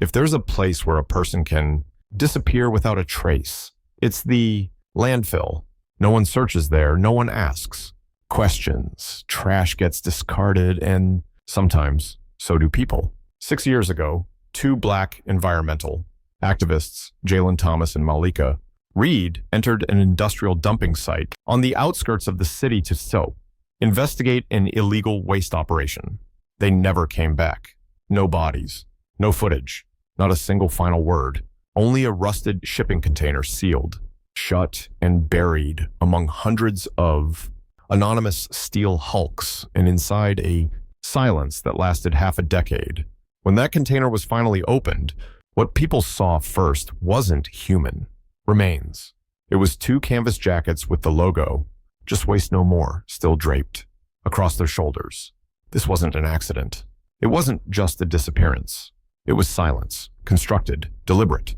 If there's a place where a person can disappear without a trace, it's the landfill. No one searches there, no one asks questions, trash gets discarded, and sometimes so do people. 6 years ago, two Black environmental activists, Jaylen Thomas and Malikah Reed, entered an industrial dumping site on the outskirts of the city to investigate an illegal waste operation. They never came back. No bodies, no footage, not a single final word, only a rusted shipping container sealed, shut, and buried among hundreds of anonymous steel hulks, and inside a silence that lasted half a decade. When that container was finally opened, what people saw first wasn't human remains. It was two canvas jackets with the logo, "Just Waste No More," still draped across their shoulders. This wasn't an accident. It wasn't just a disappearance. It was silence, constructed, deliberate.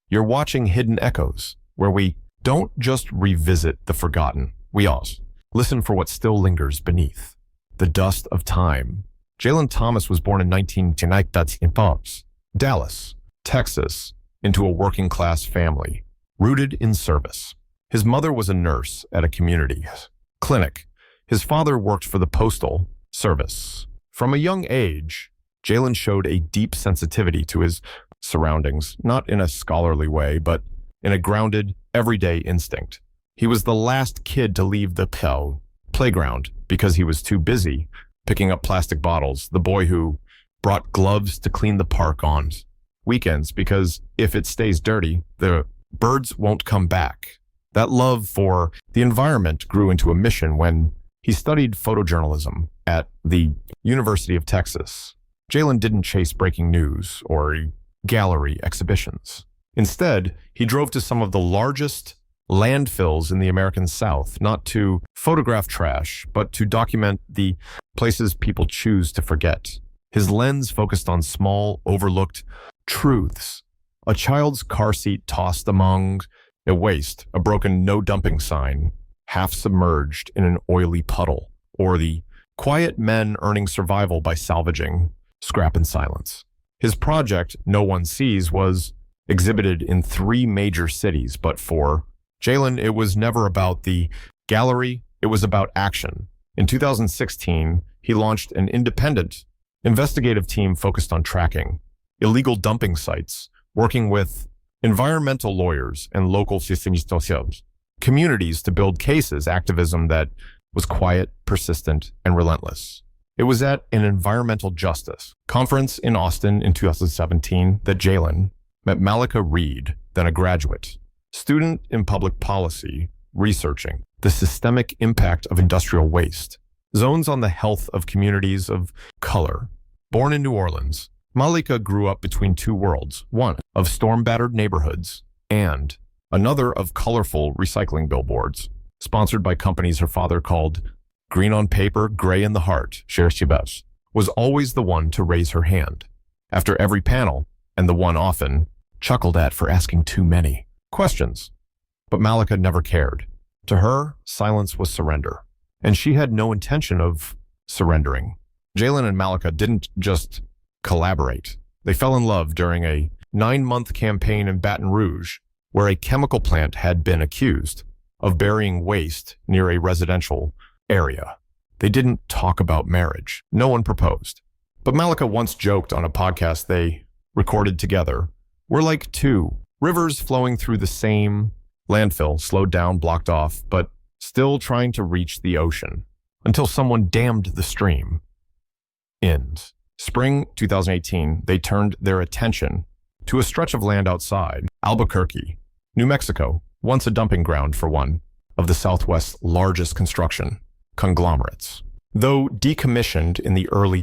You're watching Hidden Echoes, where we don't just revisit the forgotten. We also listen for what still lingers beneath the dust of time. Jaylen Thomas was born in 1995, Dallas, Texas, into a working-class family, rooted in service. His mother was a nurse at a community clinic. His father worked for the Postal Service. From a young age, Jaylen showed a deep sensitivity to his surroundings, not in a scholarly way, but in a grounded, everyday instinct. He was the last kid to leave the playground because he was too busy picking up plastic bottles, the boy who brought gloves to clean the park on weekends because if it stays dirty, the birds won't come back. That love for the environment grew into a mission when he studied photojournalism at the University of Texas. Jaylen didn't chase breaking news or gallery exhibitions. Instead, he drove to some of the largest landfills in the American South, not to photograph trash, but to document the places people choose to forget. His lens focused on small, overlooked truths. A child's car seat tossed among a waste, a broken no dumping sign, half submerged in an oily puddle, or the quiet men earning survival by salvaging scrap in silence. His project, No One Sees, was exhibited in 3 major cities, but for Jaylen, it was never about the gallery, it was about action. In 2016, he launched an independent investigative team focused on tracking illegal dumping sites, working with environmental lawyers and local communities to build cases, activism that was quiet, persistent, and relentless. It was at an environmental justice conference in Austin in 2017 that Jaylen met Malikah Reed, then a graduate student in public policy, researching the systemic impact of industrial waste, zones on the health of communities of color. Born in New Orleans, Malikah grew up between two worlds, one of storm-battered neighborhoods and another of colorful recycling billboards, sponsored by companies her father called green on paper, gray in the heart. Cher was always the one to raise her hand after every panel, and the one often chuckled at for asking too many questions. But Malikah never cared. To her, silence was surrender, and she had no intention of surrendering. Jaylen and Malikah didn't just collaborate. They fell in love during a 9-month campaign in Baton Rouge, where a chemical plant had been accused of burying waste near a residential area. They didn't talk about marriage. No one proposed. But Malikah once joked on a podcast they recorded together, "We're like two rivers flowing through the same landfill, slowed down, blocked off, but still trying to reach the ocean until someone dammed the stream." End. Spring 2018, they turned their attention to a stretch of land outside Albuquerque, New Mexico, once a dumping ground for one of the Southwest's largest construction conglomerates. Though decommissioned in the early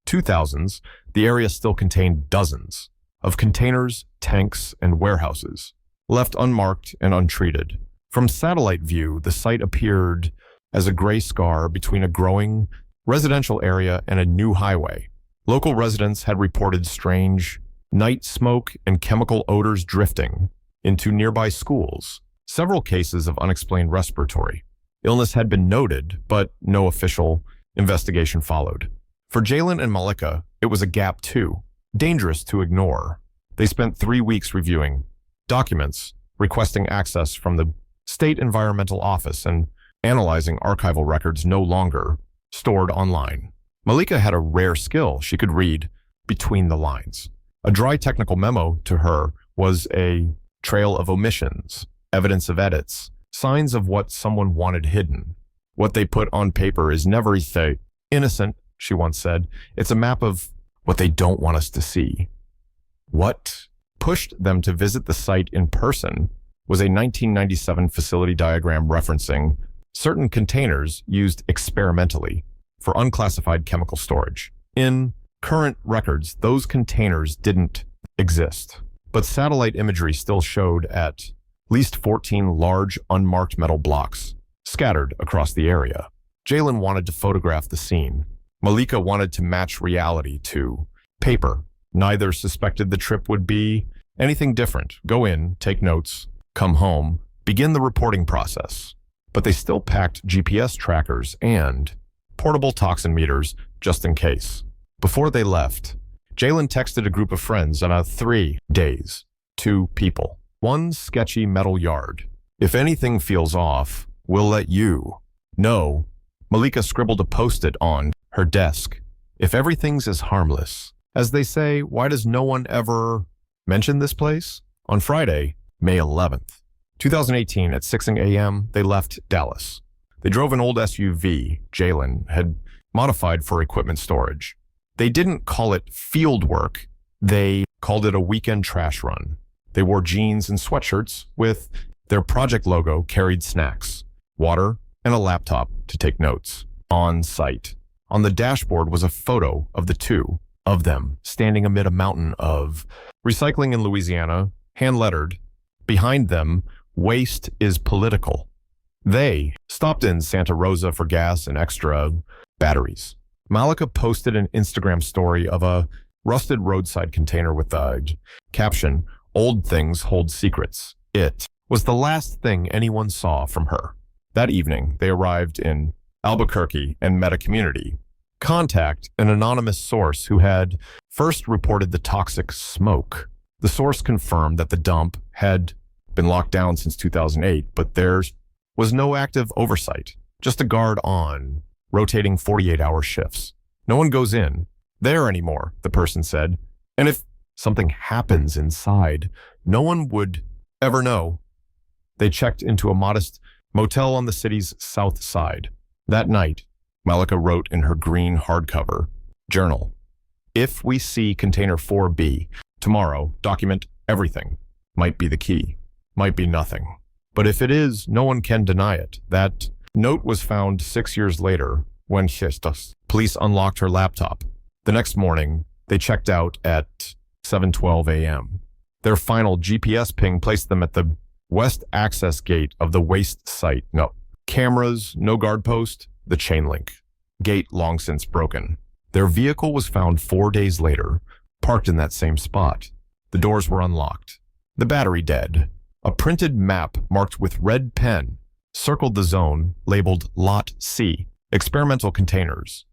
2000s, the area still contained dozens of containers, tanks, and warehouses, left unmarked and untreated. From satellite view, the site appeared as a gray scar between a growing residential area and a new highway. Local residents had reported strange night smoke and chemical odors drifting into nearby schools. Several cases of unexplained respiratory illness had been noted, but no official investigation followed. For Jaylen and Malikah, it was a gap too, dangerous to ignore. They spent 3 weeks reviewing documents, requesting access from the State Environmental Office, and analyzing archival records no longer stored online. Malikah had a rare skill. She could read between the lines. A dry technical memo to her was a trail of omissions, evidence of edits, signs of what someone wanted hidden. What they put on paper is never innocent, she once said. It's a map of what they don't want us to see. What pushed them to visit the site in person was a 1997 facility diagram referencing certain containers used experimentally for unclassified chemical storage. In current records, those containers didn't exist, but satellite imagery still showed at least 14 large unmarked metal blocks scattered across the area. Jaylen wanted to photograph the scene. Malikah wanted to match reality to paper. Neither suspected the trip would be anything different. Go in, take notes, come home, begin the reporting process. But they still packed GPS trackers and portable toxin meters just in case. Before they left, Jaylen texted a group of friends about 3 days. 2 people. 1 sketchy metal yard. If anything feels off, we'll let you know. Malikah scribbled a post-it on her desk. If everything's as harmless as they say, why does no one ever mention this place? On Friday, May 11th, 2018 at 6 a.m., they left Dallas. They drove an old SUV Jaylen had modified for equipment storage. They didn't call it field work. They called it a weekend trash run. They wore jeans and sweatshirts with their project logo, carried snacks, water, and a laptop to take notes. On site, on the dashboard was a photo of the 2 of them standing amid a mountain of recycling in Louisiana, hand-lettered. Behind them, waste is political. They stopped in Santa Rosa for gas and extra batteries. Malikah posted an Instagram story of a rusted roadside container with the caption, "Old things hold secrets." It was the last thing anyone saw from her. That evening, they arrived in Albuquerque and met a community contact, an anonymous source who had first reported the toxic smoke. The source confirmed that the dump had been locked down since 2008, but there was no active oversight, just a guard on rotating 48-hour shifts. No one goes in there anymore, the person said. And if something happens inside, no one would ever know. They checked into a modest motel on the city's south side. That night, Malikah wrote in her green hardcover journal, "If we see container 4B tomorrow, document everything. Might be the key, might be nothing. But if it is, no one can deny it." That note was found 6 years later when police unlocked her laptop. The next morning, they checked out at 7:12 a.m. Their final GPS ping placed them at the west access gate of the waste site. No cameras, no guard post, the chain link. Gate long since broken. Their vehicle was found 4 days later, parked in that same spot. The doors were unlocked. The battery dead. A printed map marked with red pen circled the zone labeled Lot C, experimental containers.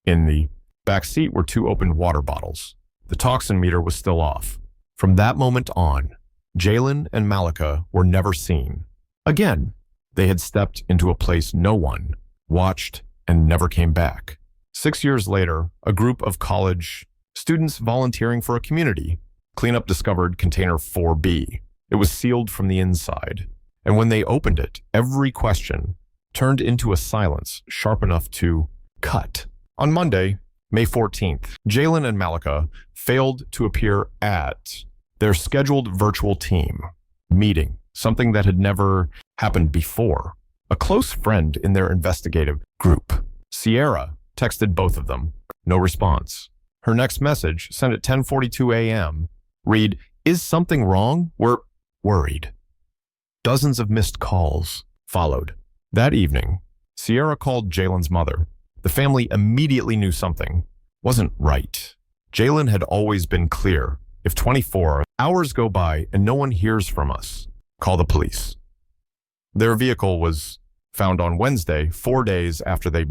In the back seat were 2 opened water bottles. The toxin meter was still off. From that moment on, Jaylen and Malikah were never seen. Again, they had stepped into a place no one watched and never came back. 6 years later, a group of college students volunteering for a community cleanup discovered container 4B. It was sealed from the inside. And when they opened it, every question turned into a silence sharp enough to cut. On Monday, May 14th, Jaylen and Malikah failed to appear at their scheduled virtual team meeting, something that had never happened before. A close friend in their investigative group, Sierra, texted both of them. No response. Her next message, sent at 10:42 a.m., read, "Is something wrong? We're worried." Dozens of missed calls followed. That evening, Sierra called Jaylen's mother. The family immediately knew something wasn't right. Jaylen had always been clear, if 24 hours go by and no one hears from us, call the police. Their vehicle was found on Wednesday, 4 days after they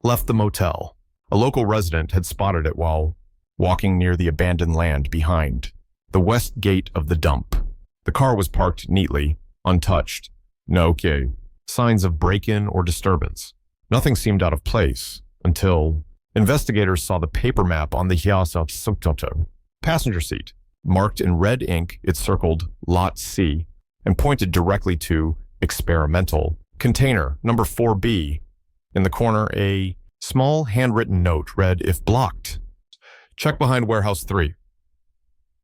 left the motel. A local resident had spotted it while walking near the abandoned land behind the west gate of the dump. The car was parked neatly, untouched. No signs of break-in or disturbance. Nothing seemed out of place until investigators saw the paper map on the passenger seat. Marked in red ink, it circled Lot C and pointed directly to experimental container number 4B. In the corner, a small handwritten note read, "If blocked, check behind warehouse 3.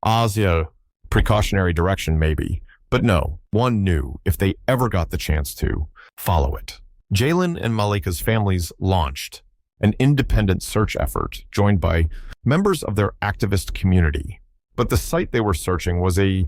Asia, precautionary direction maybe. But no, one knew if they ever got the chance to, follow it." Jaylen and Malikah's families launched an independent search effort joined by members of their activist community. But the site they were searching was a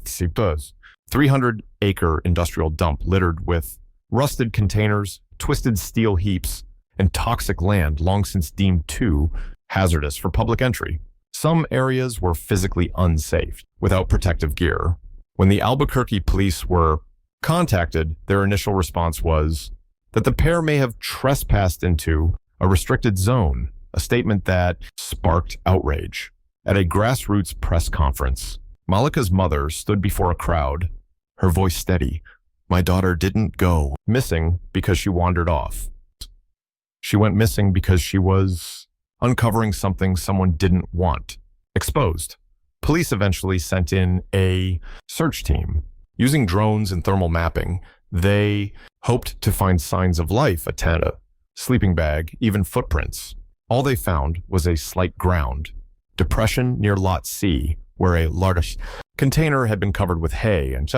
300-acre industrial dump littered with rusted containers, twisted steel heaps, and toxic land long since deemed too hazardous for public entry. Some areas were physically unsafe, without protective gear. When the Albuquerque police were contacted, their initial response was that the pair may have trespassed into a restricted zone, a statement that sparked outrage. At a grassroots press conference, Malikah's mother stood before a crowd, her voice steady. "My daughter didn't go missing because she wandered off. She went missing because she was uncovering something someone didn't want exposed." Police eventually sent in a search team. Using drones and thermal mapping, they hoped to find signs of life, a tent, a sleeping bag, even footprints. All they found was a slight ground depression near Lot C, where a large container had been covered with hay and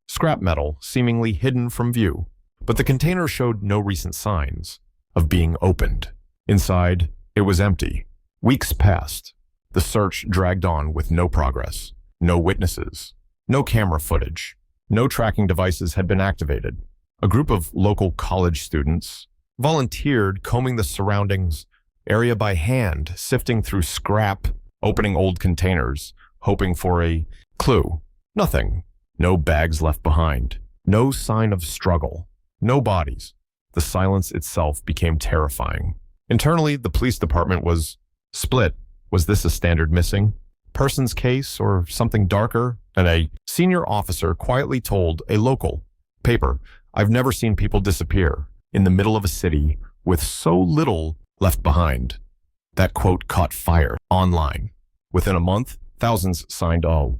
scrap metal seemingly hidden from view. But the container showed no recent signs of being opened. Inside, it was empty. Weeks passed. The search dragged on with no progress, no witnesses, no camera footage, no tracking devices had been activated. A group of local college students volunteered combing the surroundings area by hand, sifting through scrap, opening old containers, hoping for a clue. Nothing. No bags left behind. No sign of struggle. No bodies. The silence itself became terrifying. Internally, the police department was split. Was this a standard missing persons case or something darker? And a senior officer quietly told a local paper, "I've never seen people disappear in the middle of a city with so little left behind." That quote caught fire online. Within a month, thousands signed a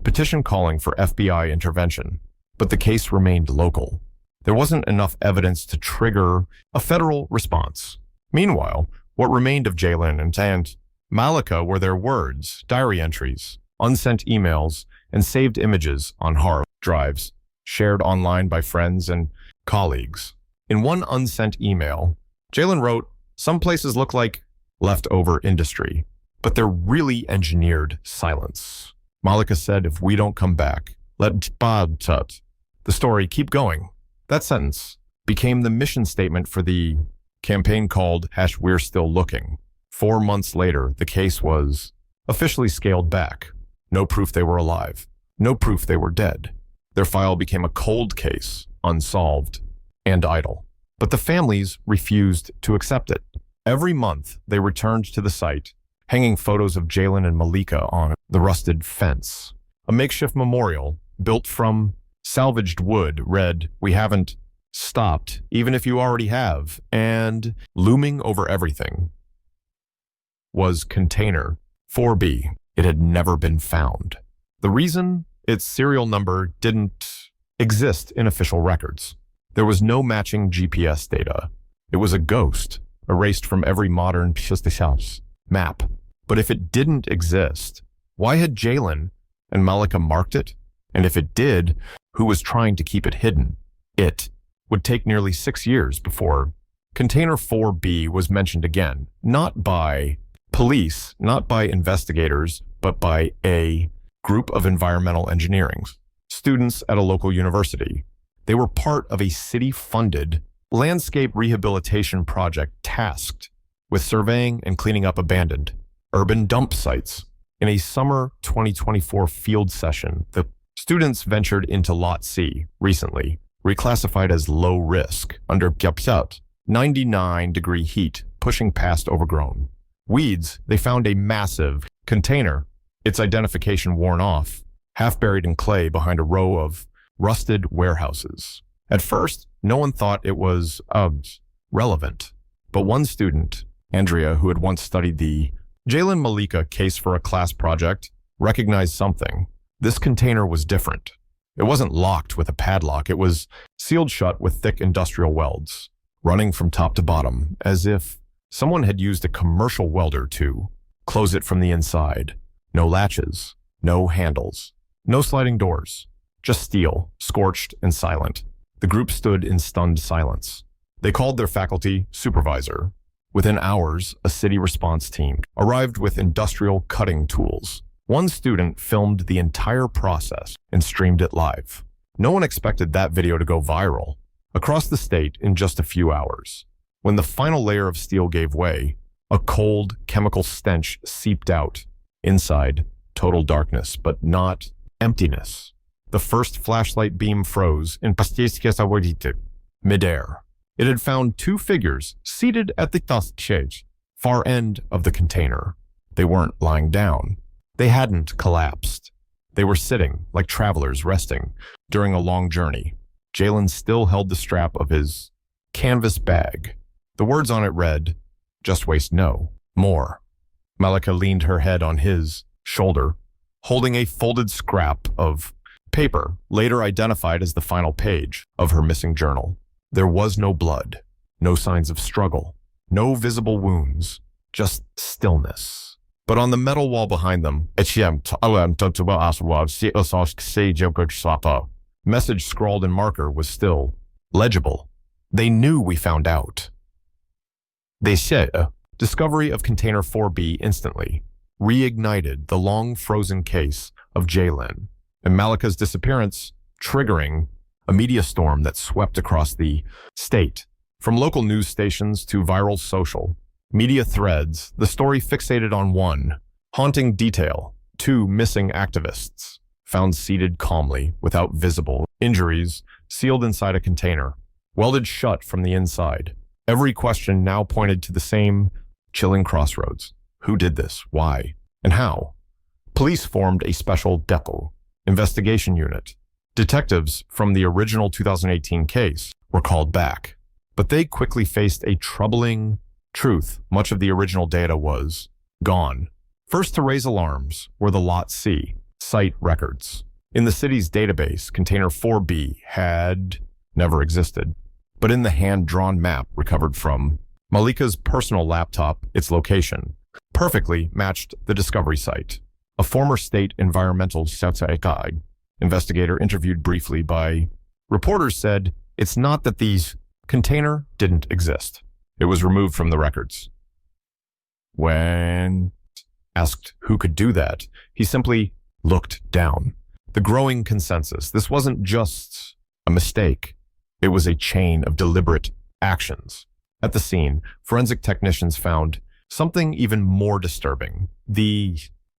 petition calling for FBI intervention, but the case remained local. There wasn't enough evidence to trigger a federal response. Meanwhile, what remained of Jaylen and Malikah were their words, diary entries, unsent emails, and saved images on hard drives, shared online by friends and colleagues. In one unsent email, Jaylen wrote, "Some places look like leftover industry, but they're really engineered silence." Malikah said, "If we don't come back, let the story keep going." That sentence became the mission statement for the campaign called #We're Still Looking. 4 months later, the case was officially scaled back. No proof they were alive. No proof they were dead. Their file became a cold case, unsolved, and idle. But the families refused to accept it. Every month, they returned to the site, hanging photos of Jaylen and Malikah on the rusted fence. A makeshift memorial, built from salvaged wood, read, "We haven't stopped, even if you already have," and looming over everything was container 4B. It had never been found. The reason? Its serial number didn't exist in official records. There was no matching GPS data. It was a ghost, erased from every modern map. But if it didn't exist, why had Jaylen and Malikah marked it? And if it did, who was trying to keep it hidden? It would take nearly 6 years before Container 4B was mentioned again, not by police, not by investigators, but by a group of environmental engineering students at a local university. They were part of a city-funded landscape rehabilitation project tasked with surveying and cleaning up abandoned urban dump sites. In a summer 2024 field session, the students ventured into Lot C recently, reclassified as low risk under 99-degree heat, pushing past overgrown weeds. They found a massive container its identification worn off, half buried in clay behind a row of rusted warehouses. At first, no one thought it was relevant, but one student, Andrea, who had once studied the Jaylen Malikah case for a class project, recognized something. This container was different. It wasn't locked with a padlock. It was sealed shut with thick industrial welds, running from top to bottom, as if someone had used a commercial welder to close it from the inside. No latches, no handles, no sliding doors, just steel, scorched and silent. The group stood in stunned silence. They called their faculty supervisor. Within hours, a city response team arrived with industrial cutting tools. One student filmed the entire process and streamed it live. No one expected that video to go viral across the state in just a few hours. When the final layer of steel gave way, a cold, chemical stench seeped out. Inside, total darkness, but not emptiness. The first flashlight beam froze in midair. It had found two figures seated at the far end of the container. They weren't lying down. They hadn't collapsed. They were sitting like travelers resting during a long journey. Jaylen still held the strap of his canvas bag. The words on it read, "Just waste no, more." Malikah leaned her head on his shoulder, holding a folded scrap of paper, later identified as the final page of her missing journal. There was no blood, no signs of struggle, no visible wounds, just stillness. But on the metal wall behind them, message scrawled in marker was still legible. They knew we found out. They said, discovery of container 4B instantly reignited the long frozen case of Jaylen and Malikah's disappearance, triggering a media storm that swept across the state. From local news stations to viral social media threads, the story fixated on one haunting detail: two missing activists found seated calmly without visible injuries, sealed inside a container, welded shut from the inside. Every question now pointed to the same chilling crossroads. Who did this? Why? And how? Police formed a special DEPO investigation unit. Detectives from the original 2018 case were called back, but they quickly faced a troubling truth. Much of the original data was gone. First to raise alarms were the Lot C site records. In the city's database, container 4B had never existed, but in the hand-drawn map recovered from Malikah's personal laptop, its location perfectly matched the discovery site. A former state environmental investigator interviewed briefly by reporters said, "It's not that these container didn't exist. It was removed from the records." When asked who could do that, he simply looked down. The growing consensus: this wasn't just a mistake. It was a chain of deliberate actions. At the scene, forensic technicians found something even more disturbing. The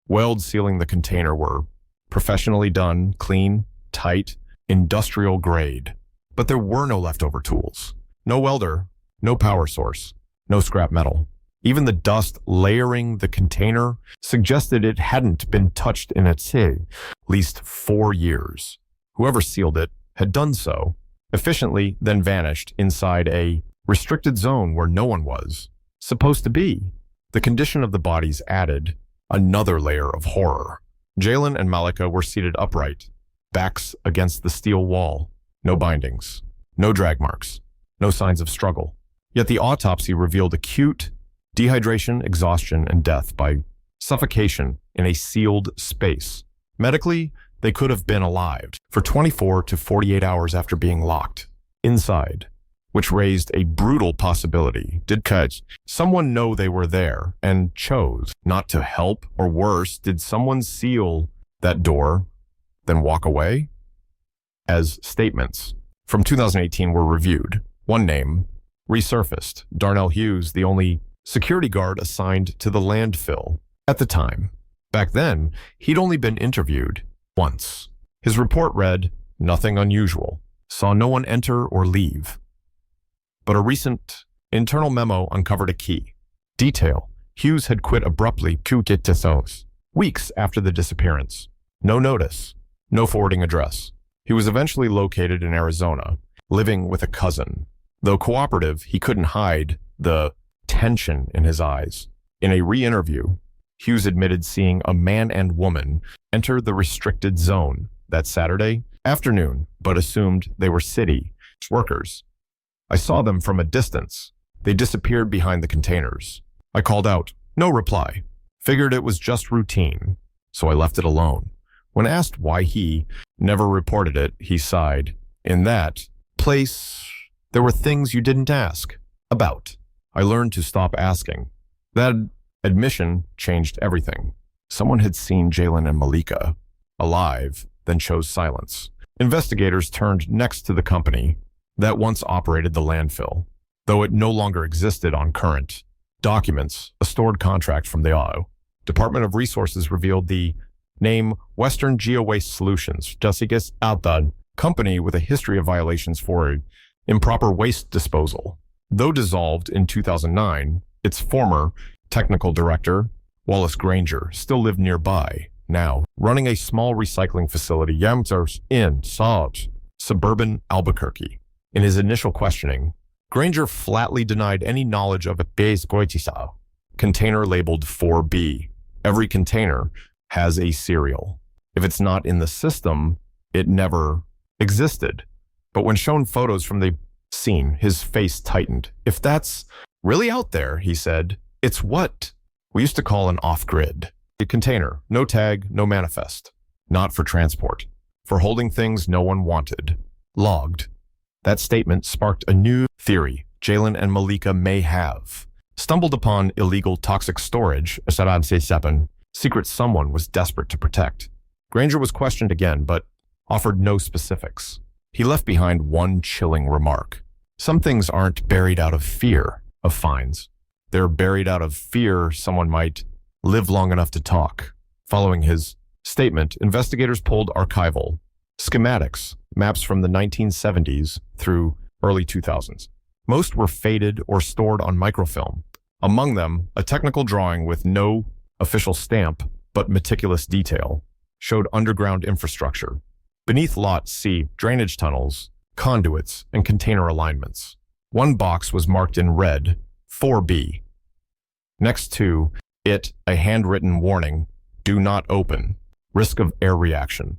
welds sealing the container were professionally done, clean, tight, industrial grade. But there were no leftover tools. No welder, no power source, no scrap metal. Even the dust layering the container suggested it hadn't been touched in at least 4 years. Whoever sealed it had done so efficiently, then vanished inside a restricted zone where no one was supposed to be. The condition of the bodies added another layer of horror. Jaylen and Malikah were seated upright, backs against the steel wall. No bindings, no drag marks, no signs of struggle. Yet the autopsy revealed acute dehydration, exhaustion, and death by suffocation in a sealed space. Medically, they could have been alive for 24 to 48 hours after being locked inside, which raised a brutal possibility. Did someone know they were there and chose not to help? Or worse, did someone seal that door, then walk away? As statements from 2018 were reviewed, one name resurfaced: Darnell Hughes, the only security guard assigned to the landfill at the time. Back then, he'd only been interviewed once. His report read, "Nothing unusual. Saw no one enter or leave." But a recent internal memo uncovered a key detail. Hughes had quit abruptly weeks after the disappearance. No notice, no forwarding address. He was eventually located in Arizona, living with a cousin. Though cooperative, he couldn't hide the tension in his eyes. In a re-interview, Hughes admitted seeing a man and woman enter the restricted zone that Saturday afternoon, but assumed they were city workers. I saw them from a distance. They disappeared behind the containers. I called out, no reply. Figured it was just routine, so I left it alone. When asked why he never reported it, he sighed. In that place, there were things you didn't ask about. I learned to stop asking. That admission changed everything. Someone had seen Jaylen and Malikah alive, then chose silence. Investigators turned next to the company that once operated the landfill, though it no longer existed on current documents. A stored contract from the Department of Resources revealed the name Western Geo-Waste Solutions, Jessica's Altan, company with a history of violations for improper waste disposal. Though dissolved in 2009, its former technical director, Wallace Granger, still lived nearby, now running a small recycling facility in suburban Albuquerque. In his initial questioning, Granger flatly denied any knowledge of a base container labeled 4B. Every container has a serial. If it's not in the system, it never existed. But when shown photos from the scene, his face tightened. If that's really out there, he said, it's what we used to call an off-grid. A container, no tag, no manifest. Not for transport. For holding things no one wanted. Logged. That statement sparked a new theory Jaylen and Malikah may have stumbled upon illegal toxic storage, secret someone was desperate to protect. Granger was questioned again, but offered no specifics. He left behind one chilling remark. Some things aren't buried out of fear of fines. They're buried out of fear someone might live long enough to talk. Following his statement, investigators pulled archival schematics, maps from the 1970s through early 2000s. Most were faded or stored on microfilm. Among them, a technical drawing with no official stamp but meticulous detail showed underground infrastructure. Beneath Lot C, drainage tunnels, conduits, and container alignments. One box was marked in red, 4B. Next to it, a handwritten warning, do not open, risk of air reaction.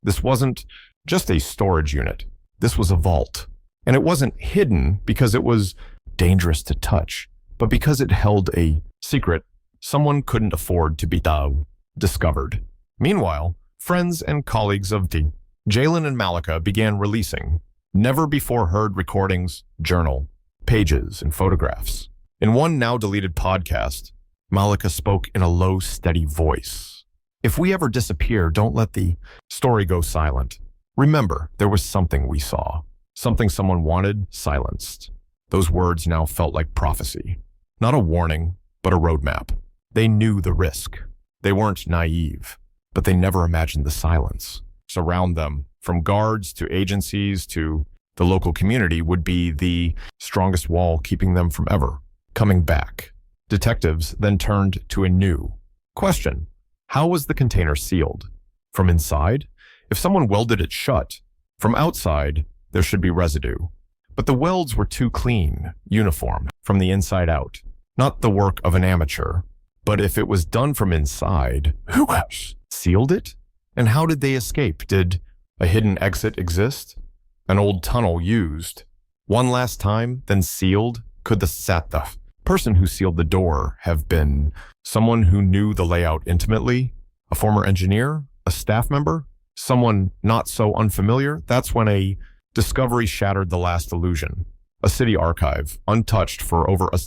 This wasn't just a storage unit. This was a vault. And it wasn't hidden because it was dangerous to touch, but because it held a secret someone couldn't afford to be discovered. Meanwhile, friends and colleagues of Jaylen and Malikah began releasing never-before-heard recordings, journal, pages, and photographs. In one now-deleted podcast, Malikah spoke in a low, steady voice. If we ever disappear, don't let the story go silent. Remember, there was something we saw. Something someone wanted silenced. Those words now felt like prophecy. Not a warning, but a roadmap. They knew the risk. They weren't naive, but they never imagined the silence. Surround them, from guards to agencies to the local community, would be the strongest wall keeping them from ever coming back. Detectives then turned to a new question. How was the container sealed? From inside? If someone welded it shut. From outside, there should be residue. But the welds were too clean, uniform, from the inside out. Not the work of an amateur. But if it was done from inside, who sealed it? And how did they escape? Did a hidden exit exist? An old tunnel used? One last time, then sealed? Could the person who sealed the door have been someone who knew the layout intimately? A former engineer? A staff member? Someone not so unfamiliar? That's when a discovery shattered the last illusion. A city archive, untouched for over a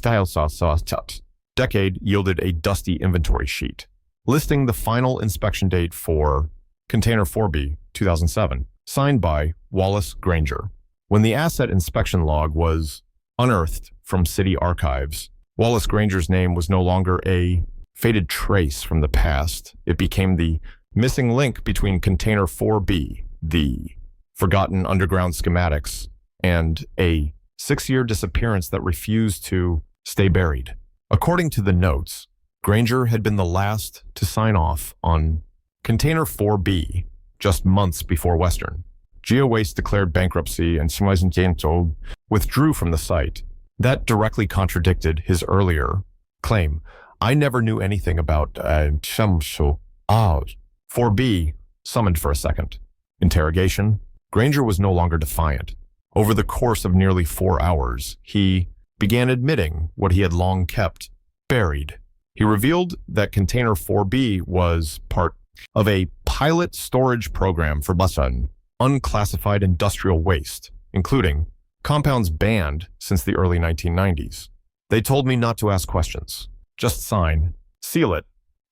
decade, yielded a dusty inventory sheet, listing the final inspection date for Container 4B, 2007, signed by Wallace Granger. When the asset inspection log was unearthed from city archives, Wallace Granger's name was no longer a faded trace from the past. It became the missing link between Container 4B, the forgotten underground schematics, and a 6-year disappearance that refused to stay buried. According to the notes, Granger had been the last to sign off on Container 4B just months before Western. GeoWaste declared bankruptcy and untold withdrew from the site. That directly contradicted his earlier claim. I never knew anything about 4B summoned for a second. Interrogation. Granger was no longer defiant. Over the course of nearly 4 hours, he began admitting what he had long kept buried. He revealed that Container 4B was part of a pilot storage program for unclassified industrial waste, including compounds banned since the early 1990s. They told me not to ask questions. Just sign, seal it,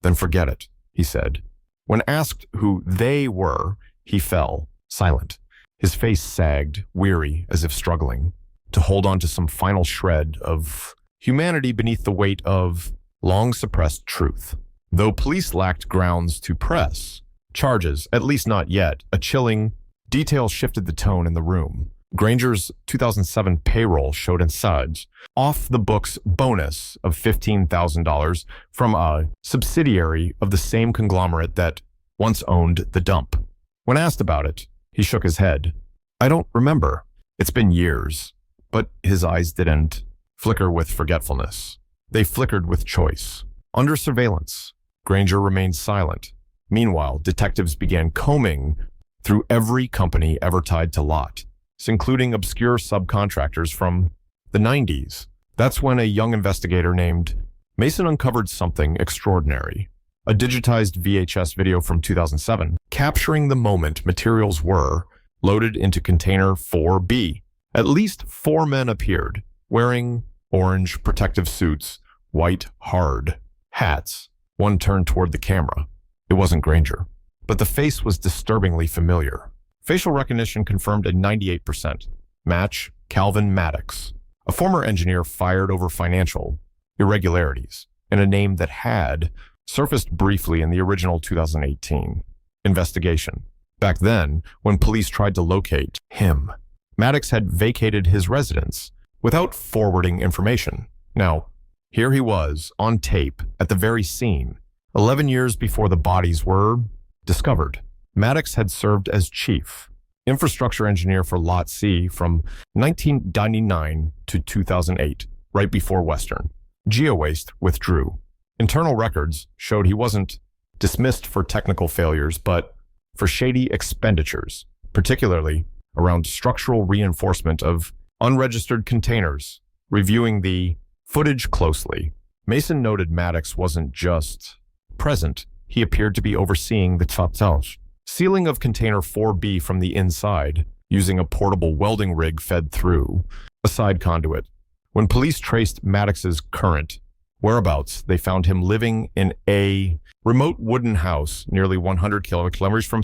then forget it, he said. When asked who they were, he fell silent. His face sagged, weary, as if struggling to hold on to some final shred of humanity beneath the weight of long-suppressed truth. Though police lacked grounds to press charges, at least not yet, a chilling detail shifted the tone in the room. Granger's 2007 payroll showed inside off-the-books bonus of $15,000 from a subsidiary of the same conglomerate that once owned the dump. When asked about it, he shook his head. I don't remember. It's been years. But his eyes didn't flicker with forgetfulness. They flickered with choice. Under surveillance, Granger remained silent. Meanwhile, detectives began combing through every company ever tied to Lot, including obscure subcontractors from the 90s. That's when a young investigator named Mason uncovered something extraordinary. A digitized VHS video from 2007, capturing the moment materials were loaded into Container 4B. At least 4 men appeared, wearing orange protective suits, white hard hats. One turned toward the camera. It wasn't Granger, but the face was disturbingly familiar. Facial recognition confirmed a 98% match. Calvin Maddox, a former engineer fired over financial irregularities, and a name that had surfaced briefly in the original 2018 investigation. Back then, when police tried to locate him, Maddox had vacated his residence without forwarding information. Now, here he was, on tape, at the very scene, 11 years before the bodies were discovered. Maddox had served as chief infrastructure engineer for Lot C from 1999 to 2008, right before Western. GeoWaste withdrew. Internal records showed he wasn't dismissed for technical failures, but for shady expenditures, particularly around structural reinforcement of unregistered containers. Reviewing the footage closely, Mason noted Maddox wasn't just present, he appeared to be overseeing the sealing of Container 4B from the inside, using a portable welding rig fed through a side conduit. When police traced Maddox's current whereabouts, they found him living in a remote wooden house nearly 100 kilometers from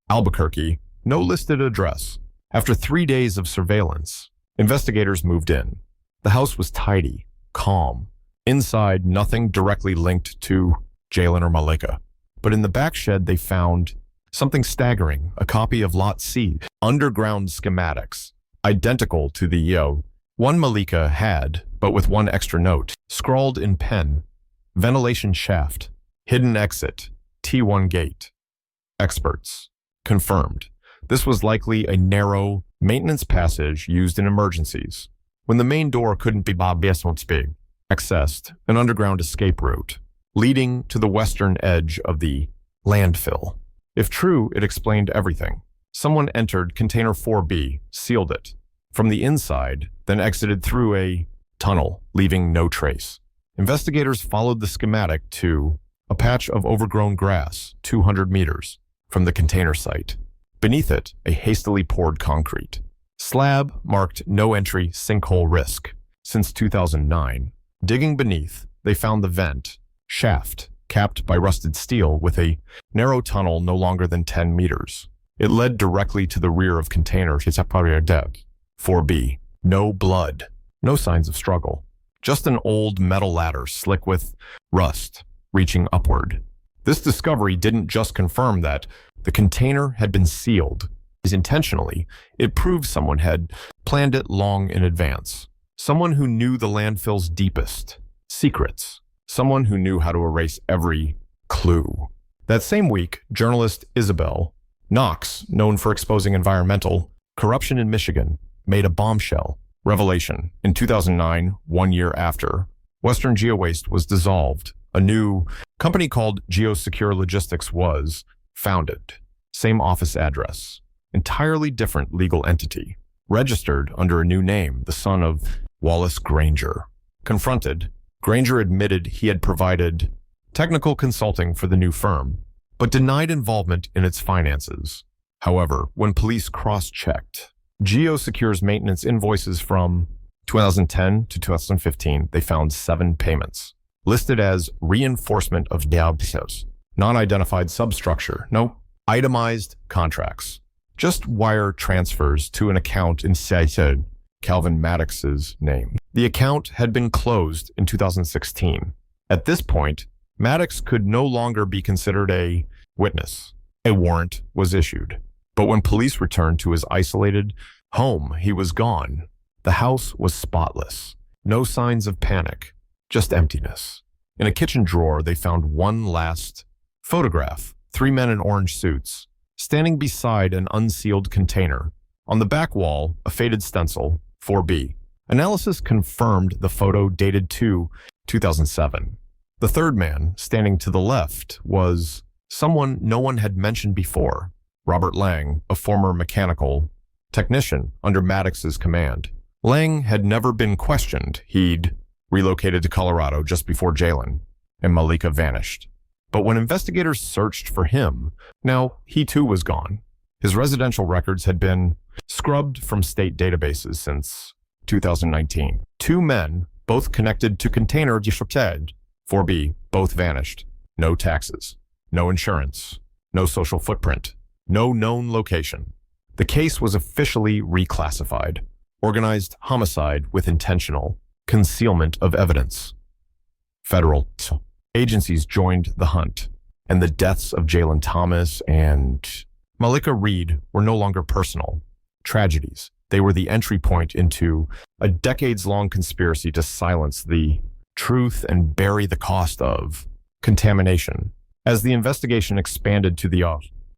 Albuquerque, no listed address. After 3 days of surveillance, investigators moved in. The house was tidy, calm. Inside, nothing directly linked to Jaylen or Malikah. But in the back shed, they found something staggering, a copy of Lot C, underground schematics, identical to the one Malikah had, but with one extra note, scrawled in pen: ventilation shaft, hidden exit, T1 gate. Experts confirmed. This was likely a narrow maintenance passage used in emergencies, when the main door couldn't be accessed, an underground escape route, leading to the western edge of the landfill. If true, it explained everything. Someone entered Container 4B, sealed it from the inside, then exited through a tunnel, leaving no trace. Investigators followed the schematic to a patch of overgrown grass 200 meters from the container site. Beneath it, a hastily poured concrete slab marked no entry sinkhole risk. Since 2009, digging beneath, they found the vent shaft capped by rusted steel with a narrow tunnel no longer than 10 meters. It led directly to the rear of container 4B. No blood, no signs of struggle. Just an old metal ladder slick with rust reaching upward. This discovery didn't just confirm that the container had been sealed intentionally. It proved someone had planned it long in advance. Someone who knew the landfill's deepest secrets. someone who knew how to erase every clue. That same week, journalist Isabel Knox, known for exposing environmental corruption in Michigan, made a bombshell revelation. In 2009, 1 year after, Western GeoWaste was dissolved. A new company called GeoSecure Logistics was founded. Same office address. Entirely different legal entity. Registered under a new name, the son of Wallace Granger. Confronted, Granger admitted he had provided technical consulting for the new firm, but denied involvement in its finances. However, when police cross-checked GeoSecure's maintenance invoices from 2010 to 2015, they found 7 payments, listed as reinforcement of disappearance, non-identified substructure, no itemized contracts, just wire transfers to an account in Calvin Maddox's name. The account had been closed in 2016. At this point, Maddox could no longer be considered a witness. A warrant was issued. But when police returned to his isolated home, he was gone. The house was spotless. No signs of panic, just emptiness. In a kitchen drawer, they found one last photograph, 3 men in orange suits, standing beside an unsealed container. On the back wall, a faded stencil, 4B. Analysis confirmed the photo dated to 2007. The third man, standing to the left, was someone no one had mentioned before, Robert Lang, a former mechanical technician under Maddox's command. Lang had never been questioned. He'd relocated to Colorado just before Jaylen and Malikah vanished. But when investigators searched for him, now he too was gone. His residential records had been scrubbed from state databases since 2019. 2 men, both connected to container disappeared. 4B, both vanished. No taxes, no insurance, no social footprint, no known location. The case was officially reclassified. Organized homicide with intentional concealment of evidence. Federal agencies joined the hunt, and the deaths of Jaylen Thomas and Malikah Reed were no longer personal tragedies. They were the entry point into a decades-long conspiracy to silence the truth and bury the cost of contamination. As the investigation expanded to the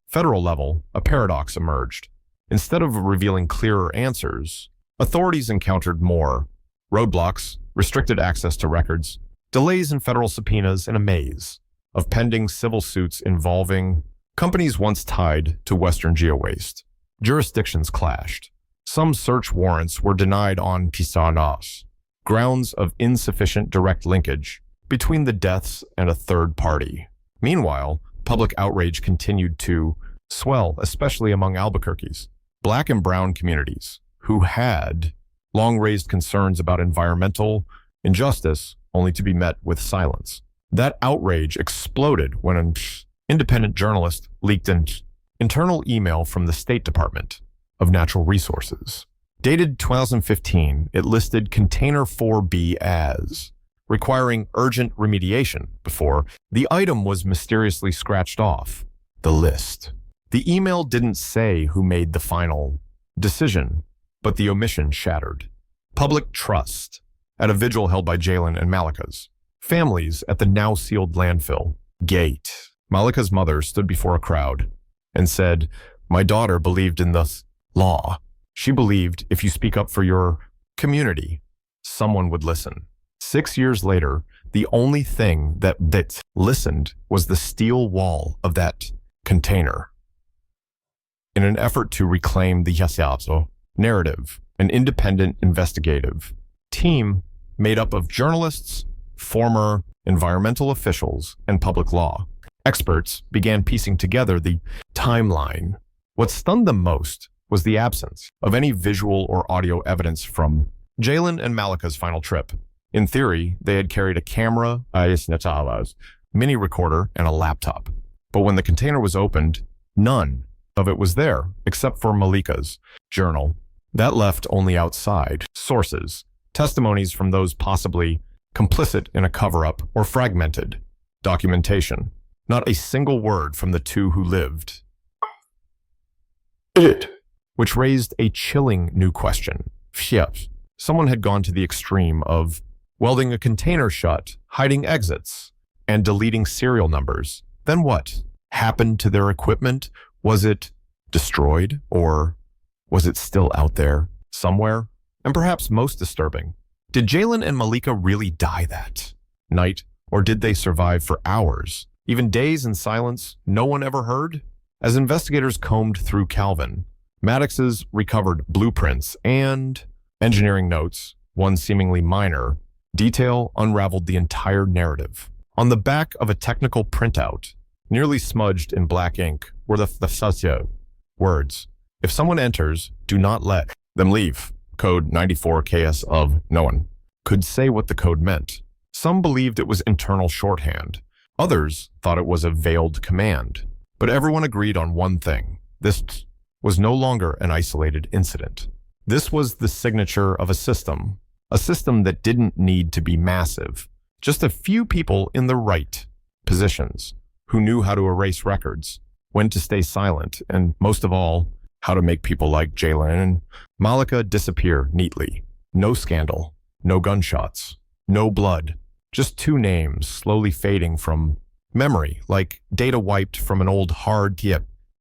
federal level, a paradox emerged. Instead of revealing clearer answers, authorities encountered more roadblocks, restricted access to records, delays in federal subpoenas, and a maze of pending civil suits involving companies once tied to Western GeoWaste. Jurisdictions clashed. Some search warrants were denied on pisanas, grounds of insufficient direct linkage between the deaths and a third party. Meanwhile, public outrage continued to swell, especially among Albuquerque's Black and brown communities, who had long raised concerns about environmental injustice, only to be met with silence. That outrage exploded when an independent journalist leaked an internal email from the State Department of Natural Resources. Dated 2015, it listed Container 4B as requiring urgent remediation before the item was mysteriously scratched off the list. The email didn't say who made the final decision, but the omission shattered public trust at a vigil held by Jaylen and Malikah's families at the now sealed landfill gate. Malikah's mother stood before a crowd and said, "My daughter believed in the law. She believed if you speak up for your community, someone would listen." 6 years later, the only thing that listened was the steel wall of that container. In an effort to reclaim the Yasazo narrative, an independent investigative team made up of journalists, former environmental officials, and public law experts began piecing together the timeline. What stunned them most was the absence of any visual or audio evidence from Jaylen and Malikah's final trip. In theory, they had carried a camera, mini recorder, and a laptop. But when the container was opened, none of it was there, except for Malikah's journal. That left only outside sources, testimonies from those possibly complicit in a cover-up or fragmented documentation. Not a single word from the 2 who lived. Which raised a chilling new question. Someone had gone to the extreme of welding a container shut, hiding exits, and deleting serial numbers. Then what happened to their equipment? Was it destroyed, or was it still out there somewhere? And perhaps most disturbing, did Jaylen and Malikah really die that night, or did they survive for hours, even days in silence no one ever heard? As investigators combed through Calvin, Maddox's recovered blueprints and engineering notes, one seemingly minor, detail unraveled the entire narrative. On the back of a technical printout, nearly smudged in black ink, were the words. If someone enters, do not let them leave. Code 94KS of no one could say what the code meant. Some believed it was internal shorthand. Others thought it was a veiled command. But everyone agreed on one thing. This was no longer an isolated incident. This was the signature of a system that didn't need to be massive. Just a few people in the right positions who knew how to erase records, when to stay silent, and most of all, how to make people like Jaylen and Malikah disappear neatly. No scandal, no gunshots, no blood, just two names slowly fading from memory like data wiped from an old hard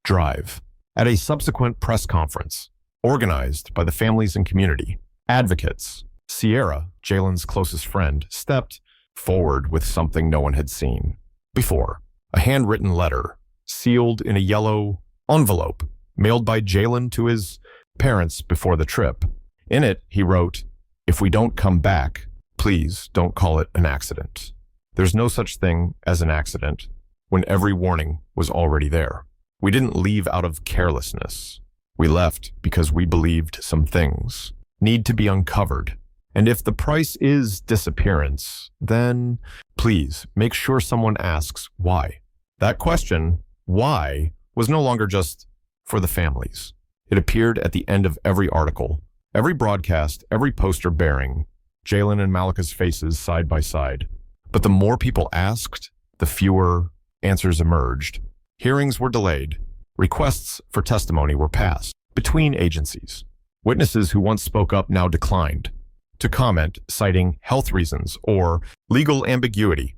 drive. At a subsequent press conference, organized by the families and community, advocates, Sierra, Jaylen's closest friend, stepped forward with something no one had seen before. A handwritten letter, sealed in a yellow envelope, mailed by Jaylen to his parents before the trip. In it, he wrote, "If we don't come back, please don't call it an accident. There's no such thing as an accident when every warning was already there. We didn't leave out of carelessness. We left because we believed some things need to be uncovered. And if the price is disappearance, then please make sure someone asks why." That question, why, was no longer just for the families. It appeared at the end of every article, every broadcast, every poster bearing Jaylen and Malikah's faces side by side. But the more people asked, the fewer answers emerged. Hearings were delayed. Requests for testimony were passed between agencies. Witnesses who once spoke up now declined to comment, citing health reasons or legal ambiguity.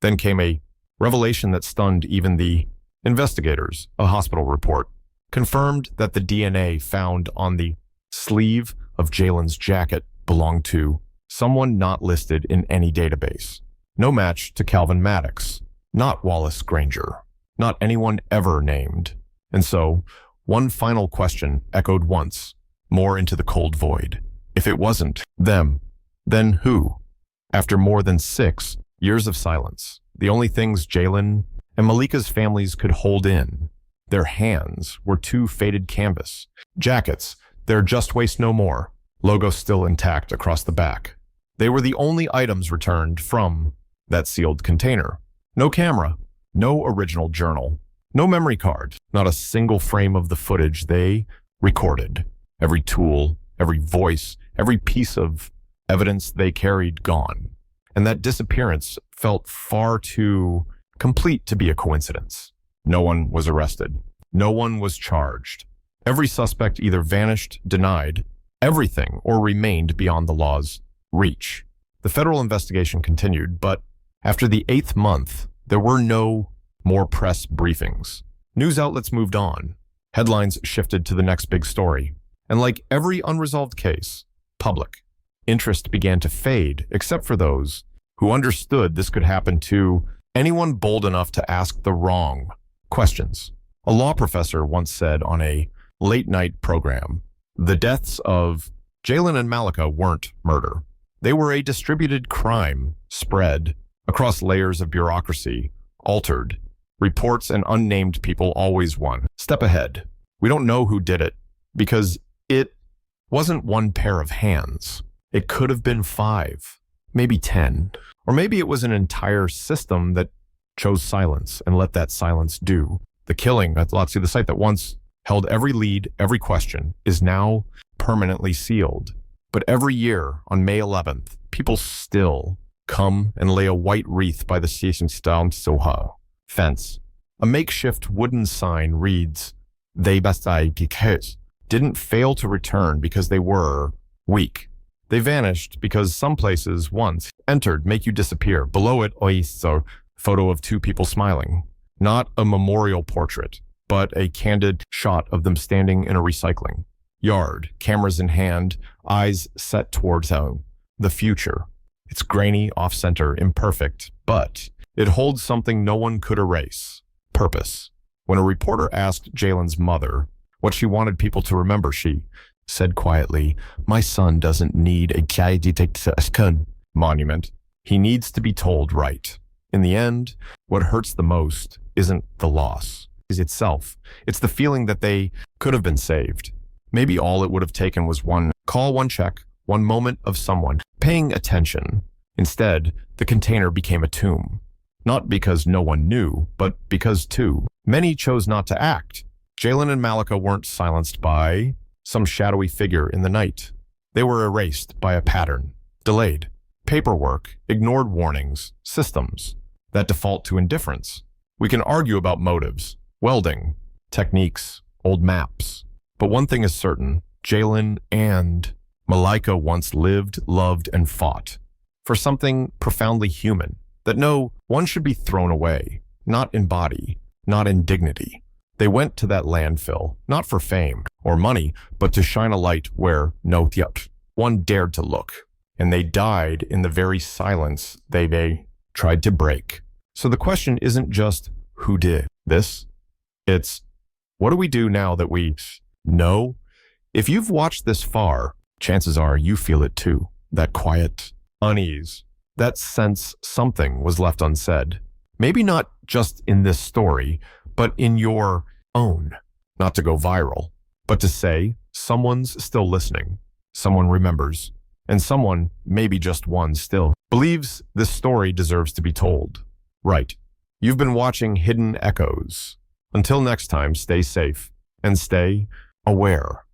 Then came a revelation that stunned even the investigators. A hospital report confirmed that the DNA found on the sleeve of Jaylen's jacket belonged to someone not listed in any database. No match to Calvin Maddox, not Wallace Granger, not anyone ever named. And so, one final question echoed once more into the cold void. If it wasn't them, then who? After more than 6 years of silence, the only things Jaylen and Malikah's families could hold in their hands were 2 faded canvas jackets, their "Just Waste No More" logo still intact across the back. They were the only items returned from that sealed container. No camera, no original journal, no memory card, not a single frame of the footage they recorded. Every tool, every voice, every piece of evidence they carried gone. And that disappearance felt far too complete to be a coincidence. No one was arrested. No one was charged. Every suspect either vanished, denied everything, or remained beyond the law's reach. The federal investigation continued, but after the 8th month, there were no more press briefings. News outlets moved on. Headlines shifted to the next big story. And like every unresolved case, public interest began to fade, except for those who understood this could happen to anyone bold enough to ask the wrong questions. A law professor once said on a late-night program, the deaths of Jaylen and Malikah weren't murder. They were a distributed crime spread across layers of bureaucracy, altered. Reports and unnamed people always one step ahead. We don't know who did it because it wasn't one pair of hands. It could have been 5, maybe 10, or maybe it was an entire system that chose silence and let that silence do the killing. The site that once held every lead, every question, is now permanently sealed. But every year on May 11th, people still come and lay a white wreath by the Soha fence. A makeshift wooden sign reads, "They didn't fail to return because they were weak. They vanished because some places once entered make you disappear. Below it, is a photo of two people smiling. Not a memorial portrait, but a candid shot of them standing in a recycling yard, cameras in hand, eyes set towards the future. It's grainy, off-center, imperfect, but it holds something no one could erase: purpose. When a reporter asked Jaylen's mother what she wanted people to remember, she said quietly, "My son doesn't need a monument. He needs to be told right." In the end, what hurts the most isn't the loss, it's itself. It's the feeling that they could have been saved. Maybe all it would have taken was one call, one check, one moment of someone paying attention. Instead, the container became a tomb. Not because no one knew, but because, too, many chose not to act. Jaylen and Malikah weren't silenced by some shadowy figure in the night. They were erased by a pattern, delayed, paperwork, ignored warnings, systems that default to indifference. We can argue about motives, welding, techniques, old maps. But one thing is certain: Jaylen and Malikah once lived, loved, and fought for something profoundly human, that no one should be thrown away, not in body, not in dignity. They went to that landfill, not for fame or money, but to shine a light where no one dared to look. And they died in the very silence they tried to break. So the question isn't just who did this, it's what do we do now that we know? If you've watched this far, chances are you feel it too. That quiet unease, that sense something was left unsaid. Maybe not just in this story, but in your own. Not to go viral, but to say someone's still listening, someone remembers, and someone, maybe just one still, believes this story deserves to be told. Right. You've been watching Hidden Echoes. Until next time, stay safe and stay aware.